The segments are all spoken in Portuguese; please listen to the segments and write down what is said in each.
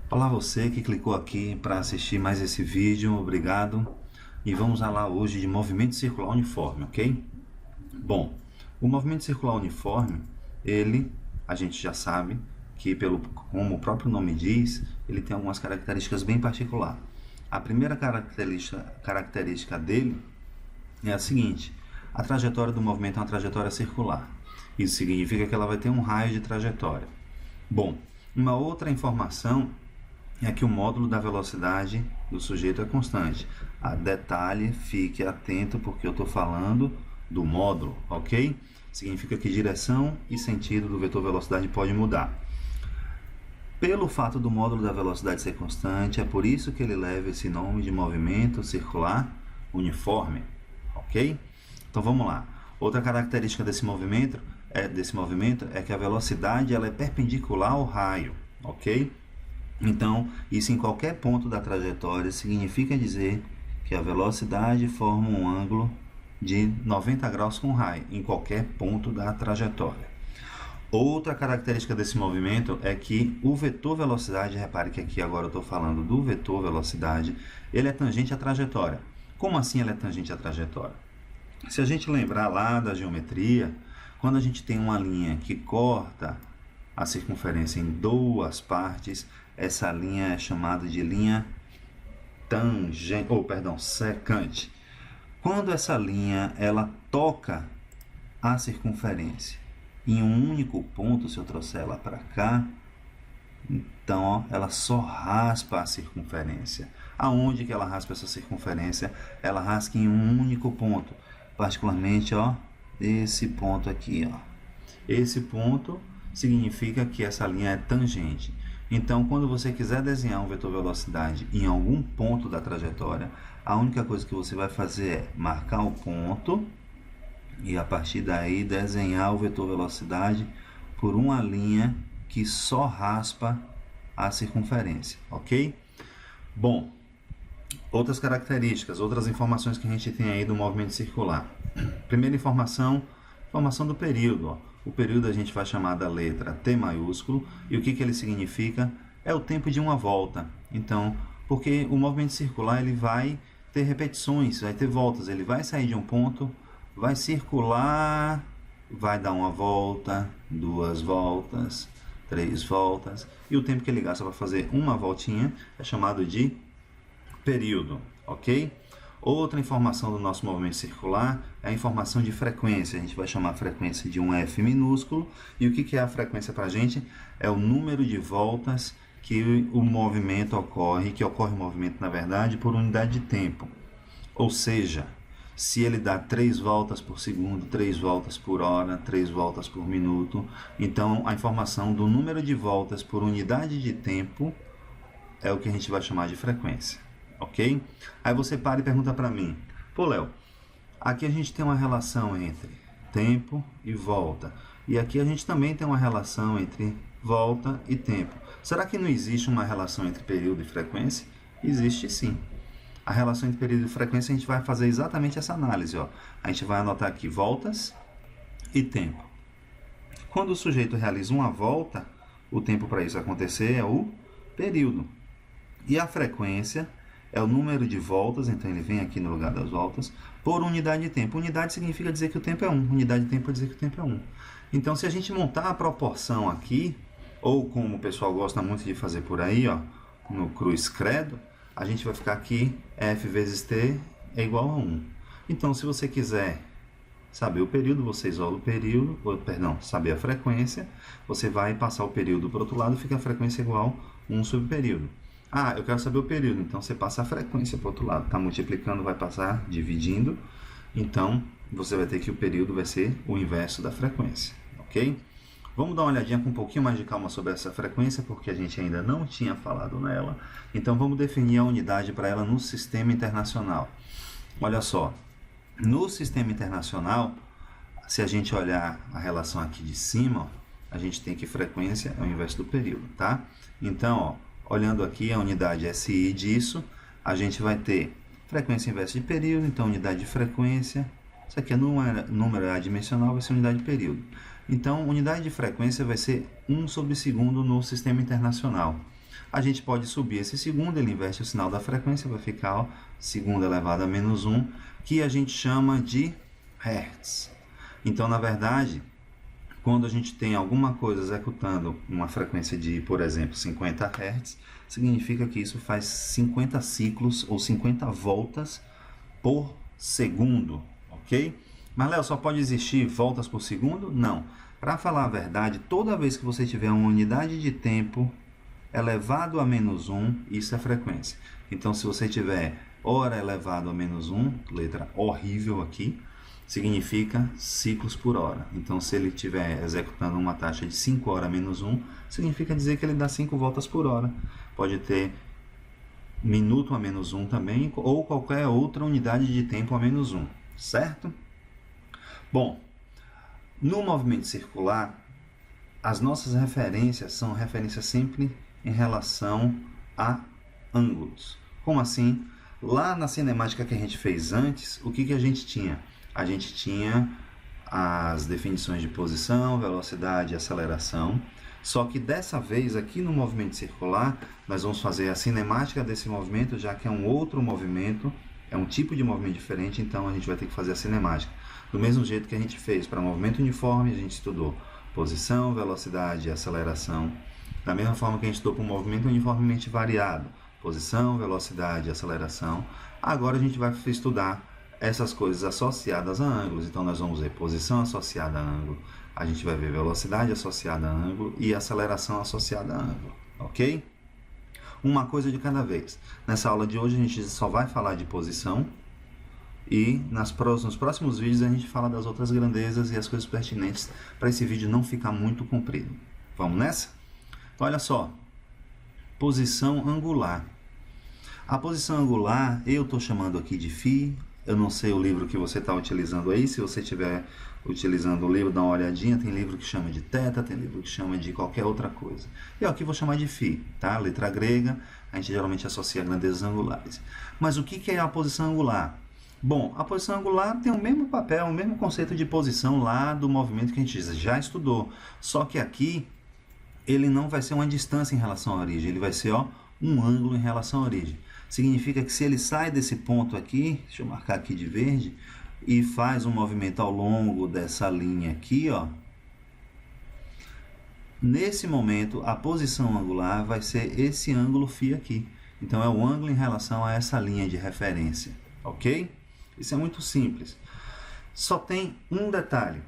Olá você que clicou aqui para assistir mais esse vídeo, obrigado. E vamos lá hoje de movimento circular uniforme, ok? Bom, o movimento circular uniforme, a gente já sabe que como o próprio nome diz, ele tem algumas características bem particulares. A primeira característica dele é a seguinte: a trajetória do movimento é uma trajetória circular. Isso significa que ela vai ter um raio de trajetória. Bom, uma outra informação é que o módulo da velocidade do sujeito é constante. Detalhe, fique atento porque eu estou falando do módulo, ok? Significa que direção e sentido do vetor velocidade pode mudar. Pelo fato do módulo da velocidade ser constante, é por isso que ele leva esse nome de movimento circular uniforme, ok? Então vamos lá. Outra característica desse movimento é que a velocidade ela é perpendicular ao raio, ok? Então, isso em qualquer ponto da trajetória significa dizer que a velocidade forma um ângulo de 90 graus com o raio, em qualquer ponto da trajetória. Outra característica desse movimento é que o vetor velocidade, repare que aqui agora eu estou falando do vetor velocidade, ele é tangente à trajetória. Como assim ele é tangente à trajetória? Se a gente lembrar lá da geometria, quando a gente tem uma linha que corta a circunferência em duas partes, essa linha é chamada de linha secante. Quando essa linha ela toca a circunferência em um único ponto, se eu trouxer ela para cá, então ela só raspa a circunferência. Aonde que ela raspa essa circunferência? Ela raspa em um único ponto, particularmente esse ponto aqui. Esse ponto significa que essa linha é tangente. Então, quando você quiser desenhar um vetor velocidade em algum ponto da trajetória, a única coisa que você vai fazer é marcar o ponto e a partir daí desenhar o vetor velocidade por uma linha que só raspa a circunferência, ok? Bom, outras características, outras informações que a gente tem aí do movimento circular. Primeira informação do período. O período a gente vai chamar da letra T maiúsculo, e o que ele significa? É o tempo de uma volta. Então, porque o movimento circular ele vai ter repetições, vai ter voltas, ele vai sair de um ponto, vai circular, vai dar uma volta, duas voltas, três voltas, e o tempo que ele gasta para fazer uma voltinha é chamado de período, ok? Outra informação do nosso movimento circular é a informação de frequência. A gente vai chamar a frequência de um F minúsculo. E o que é a frequência para a gente? É o número de voltas que o movimento ocorre, que ocorre o movimento, na verdade, por unidade de tempo. Ou seja, se ele dá 3 voltas por segundo, 3 voltas por hora, 3 voltas por minuto, então a informação do número de voltas por unidade de tempo é o que a gente vai chamar de frequência. Ok? Aí você para e pergunta para mim: pô, Léo, aqui a gente tem uma relação entre tempo e volta, e aqui a gente também tem uma relação entre volta e tempo. Será que não existe uma relação entre período e frequência? Existe sim. A relação entre período e frequência a gente vai fazer exatamente essa análise. A gente vai anotar aqui voltas e tempo. Quando o sujeito realiza uma volta, o tempo para isso acontecer é o período. E a frequência é o número de voltas, então ele vem aqui no lugar das voltas, por unidade de tempo. Unidade significa dizer que o tempo é 1, unidade de tempo é dizer que o tempo é 1. Então, se a gente montar a proporção aqui, ou como o pessoal gosta muito de fazer por aí, no cruz credo, a gente vai ficar aqui, F vezes T é igual a 1. Então, se você quiser saber o período, você isola o período, saber a frequência, você vai passar o período para o outro lado, fica a frequência igual a 1 sobre o período. Eu quero saber o período, então você passa a frequência para o outro lado, está multiplicando, vai passar dividindo, então você vai ter que o período vai ser o inverso da frequência, ok? Vamos dar uma olhadinha com um pouquinho mais de calma sobre essa frequência, porque a gente ainda não tinha falado nela, então vamos definir a unidade para ela no sistema internacional. Olha só, no sistema internacional, se a gente olhar a relação aqui de cima, a gente tem que frequência é o inverso do período, tá? Então, olhando aqui a unidade SI disso, a gente vai ter frequência inversa de período, então unidade de frequência, isso aqui é número adimensional, vai ser unidade de período. Então, unidade de frequência vai ser 1 sobre segundo no sistema internacional. A gente pode subir esse segundo, ele inverte o sinal da frequência, vai ficar ó, segundo elevado a menos 1, que a gente chama de hertz. Então, na verdade, quando a gente tem alguma coisa executando uma frequência de, por exemplo, 50 Hz, significa que isso faz 50 ciclos ou 50 voltas por segundo, ok? Mas, Léo, só pode existir voltas por segundo? Não. Para falar a verdade, toda vez que você tiver uma unidade de tempo elevado a menos 1, isso é frequência. Então, se você tiver hora elevado a menos 1, letra horrível aqui, significa ciclos por hora. Então, se ele estiver executando uma taxa de 5 horas menos 1, significa dizer que ele dá 5 voltas por hora. Pode ter minuto a menos 1 também, ou qualquer outra unidade de tempo a menos 1, certo? Bom, no movimento circular, as nossas referências são referências sempre em relação a ângulos. Como assim? Lá na cinemática que a gente fez antes, o que a gente tinha? A gente tinha as definições de posição, velocidade e aceleração. Só que dessa vez, aqui no movimento circular, nós vamos fazer a cinemática desse movimento, já que é um outro movimento, é um tipo de movimento diferente, então a gente vai ter que fazer a cinemática. Do mesmo jeito que a gente fez para movimento uniforme, a gente estudou posição, velocidade e aceleração. Da mesma forma que a gente estudou para um movimento uniformemente variado, posição, velocidade e aceleração. Agora a gente vai estudar essas coisas associadas a ângulos. Então nós vamos ver posição associada a ângulo, a gente vai ver velocidade associada a ângulo e aceleração associada a ângulo, ok? Uma coisa de cada vez. Nessa aula de hoje a gente só vai falar de posição e nos próximos vídeos a gente fala das outras grandezas e as coisas pertinentes para esse vídeo não ficar muito comprido. Vamos nessa? Então, olha só, posição angular. A posição angular eu estou chamando aqui de φ. Eu não sei o livro que você está utilizando aí. Se você estiver utilizando o livro, dá uma olhadinha. Tem livro que chama de θ, tem livro que chama de qualquer outra coisa. Eu aqui vou chamar de φ, tá? Letra grega, a gente geralmente associa a grandezas angulares. Mas o que é a posição angular? Bom, a posição angular tem o mesmo papel, o mesmo conceito de posição lá do movimento que a gente já estudou. Só que aqui ele não vai ser uma distância em relação à origem, ele vai ser ó, um ângulo em relação à origem. Significa que se ele sai desse ponto aqui, deixa eu marcar aqui de verde, e faz um movimento ao longo dessa linha aqui, ó, nesse momento a posição angular vai ser esse ângulo φ aqui. Então é o ângulo em relação a essa linha de referência, ok? Isso é muito simples. Só tem um detalhe.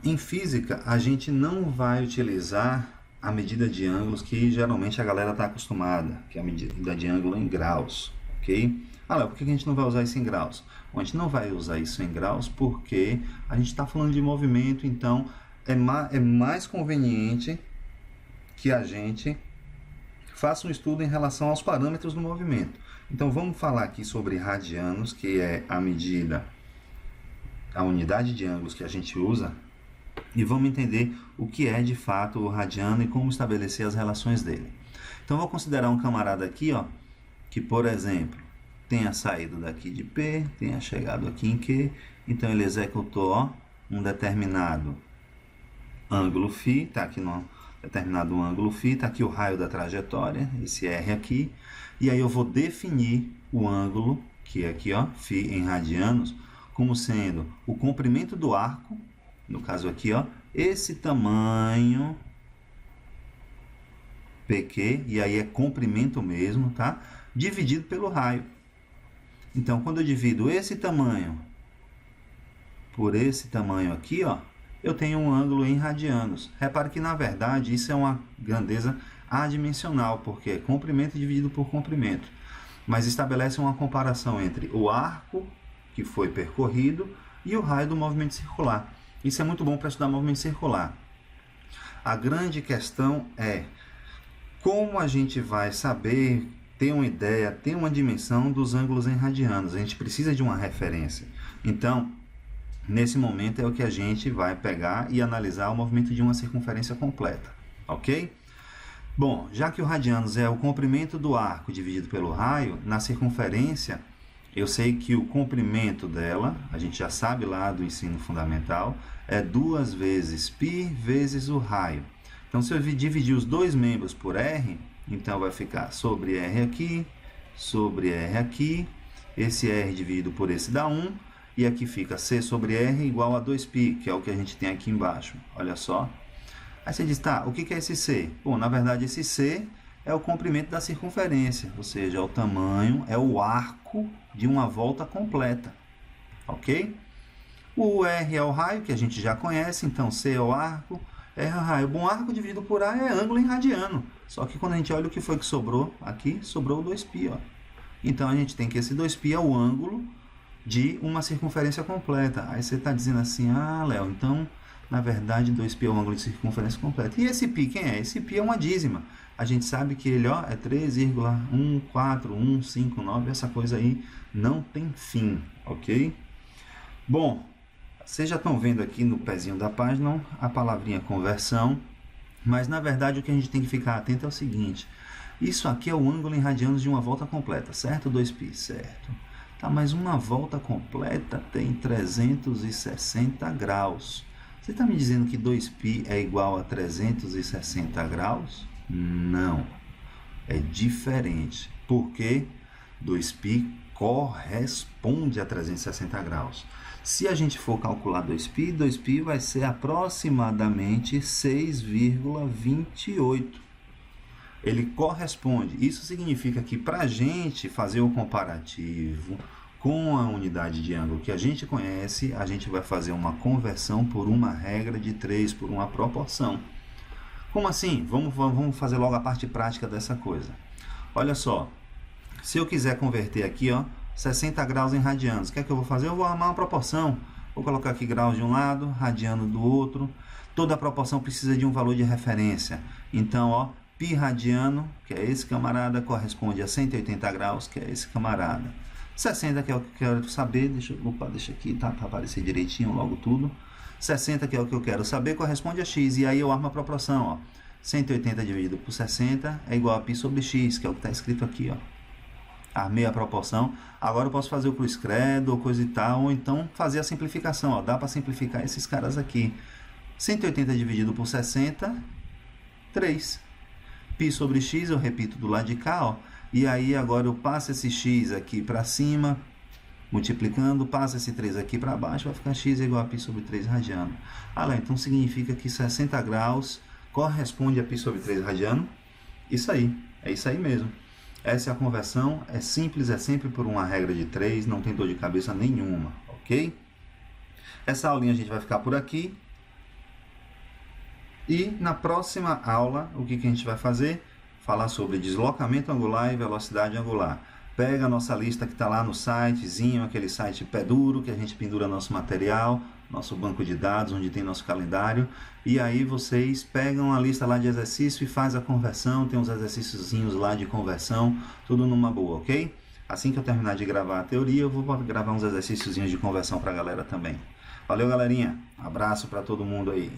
Em física, a gente não vai utilizar a medida de ângulos que geralmente a galera está acostumada, que é a medida de ângulo em graus, ok? Ah, por que a gente não vai usar isso em graus? Bom, a gente não vai usar isso em graus porque a gente está falando de movimento, então é mais conveniente que a gente faça um estudo em relação aos parâmetros do movimento. Então vamos falar aqui sobre radianos, que é a medida, a unidade de ângulos que a gente usa, e vamos entender o que é de fato o radiano e como estabelecer as relações dele. Então vou considerar um camarada aqui, ó, que por exemplo tenha saído daqui de P, tenha chegado aqui em Q, então ele executou ó, um determinado ângulo φ, está aqui no determinado ângulo φ, está aqui o raio da trajetória, esse R aqui, e aí eu vou definir o ângulo, que é aqui ó, φ em radianos, como sendo o comprimento do arco, no caso aqui, ó, esse tamanho PQ, e aí é comprimento mesmo, tá? Dividido pelo raio. Então, quando eu divido esse tamanho por esse tamanho aqui, ó, eu tenho um ângulo em radianos. Repare que, na verdade, isso é uma grandeza adimensional, porque é comprimento dividido por comprimento. Mas estabelece uma comparação entre o arco que foi percorrido e o raio do movimento circular. Isso é muito bom para estudar movimento circular. A grande questão é como a gente vai saber, ter uma ideia, ter uma dimensão dos ângulos em radianos. A gente precisa de uma referência. Então, nesse momento é o que a gente vai pegar e analisar o movimento de uma circunferência completa, ok? Bom, já que o radianos é o comprimento do arco dividido pelo raio, na circunferência eu sei que o comprimento dela, a gente já sabe lá do ensino fundamental, é 2 vezes π vezes o raio. Então, se eu dividir os dois membros por R, Então vai ficar sobre R aqui, sobre R aqui. Esse R dividido por esse dá 1. E aqui fica C sobre R igual a 2π, que é o que a gente tem aqui embaixo. Olha só. Aí você diz, tá, o que é esse C? Bom, na verdade esse C é o comprimento da circunferência, ou seja, é o tamanho, é o arco de uma volta completa, ok? O R é o raio, que a gente já conhece, então C é o arco, R é o raio. Bom, arco dividido por A é ângulo em radiano, só que quando a gente olha o que foi que sobrou aqui, sobrou o 2π, ó. Então a gente tem que esse 2π é o ângulo de uma circunferência completa. Aí você está dizendo assim, ah, Léo, então na verdade 2π é o ângulo de circunferência completa. E esse π quem é? Esse π é uma dízima. A gente sabe que ele, ó, é 3,14159, essa coisa aí não tem fim, ok? Bom, vocês já estão vendo aqui no pezinho da página a palavrinha conversão, mas na verdade o que a gente tem que ficar atento é o seguinte, isso aqui é o ângulo em radianos de uma volta completa, certo? 2π, certo? Tá, mas uma volta completa tem 360 graus. Você está me dizendo que 2π é igual a 360 graus? Não, é diferente, porque 2π corresponde a 360 graus. Se a gente for calcular 2π, 2π vai ser aproximadamente 6,28. Ele corresponde. Isso significa que para a gente fazer o comparativo com a unidade de ângulo que a gente conhece, a gente vai fazer uma conversão por uma regra de 3, por uma proporção. Como assim? Vamos fazer logo a parte prática dessa coisa. Olha só, se eu quiser converter aqui, ó, 60 graus em radianos, o que é que eu vou fazer? Eu vou armar uma proporção. Vou colocar aqui graus de um lado, radiano do outro. Toda proporção precisa de um valor de referência. Então, ó, π radiano, que é esse camarada, corresponde a 180 graus, que é esse camarada. 60, que é o que eu quero saber, deixa aqui, tá? Para aparecer direitinho logo tudo. 60, que é o que eu quero saber, corresponde a x, e aí eu armo a proporção, ó. 180 dividido por 60 é igual a π sobre x, que é o que está escrito aqui, ó. Armei a proporção, agora eu posso fazer o cruz credo, ou coisa e tal, ou então fazer a simplificação, ó. Dá para simplificar esses caras aqui. 180 dividido por 60, 3. Π sobre x, eu repito do lado de cá, ó. E aí agora eu passo esse x aqui para cima, multiplicando, passa esse 3 aqui para baixo, vai ficar x igual a π sobre 3 radiano. Ah lá, então significa que 60 graus corresponde a π sobre 3 radiano. Isso aí, é isso aí mesmo. Essa é a conversão, é simples, é sempre por uma regra de 3, não tem dor de cabeça nenhuma, ok? Essa aulinha a gente vai ficar por aqui. E na próxima aula, o que a gente vai fazer? Falar sobre deslocamento angular e velocidade angular. Pega a nossa lista que está lá no sitezinho, aquele site pé duro, que a gente pendura nosso material, nosso banco de dados, onde tem nosso calendário. E aí vocês pegam a lista lá de exercício e faz a conversão, tem uns exercíciozinhos lá de conversão, tudo numa boa, ok? Assim que eu terminar de gravar a teoria, eu vou gravar uns exercíciozinhos de conversão para a galera também. Valeu, galerinha. Um abraço para todo mundo aí.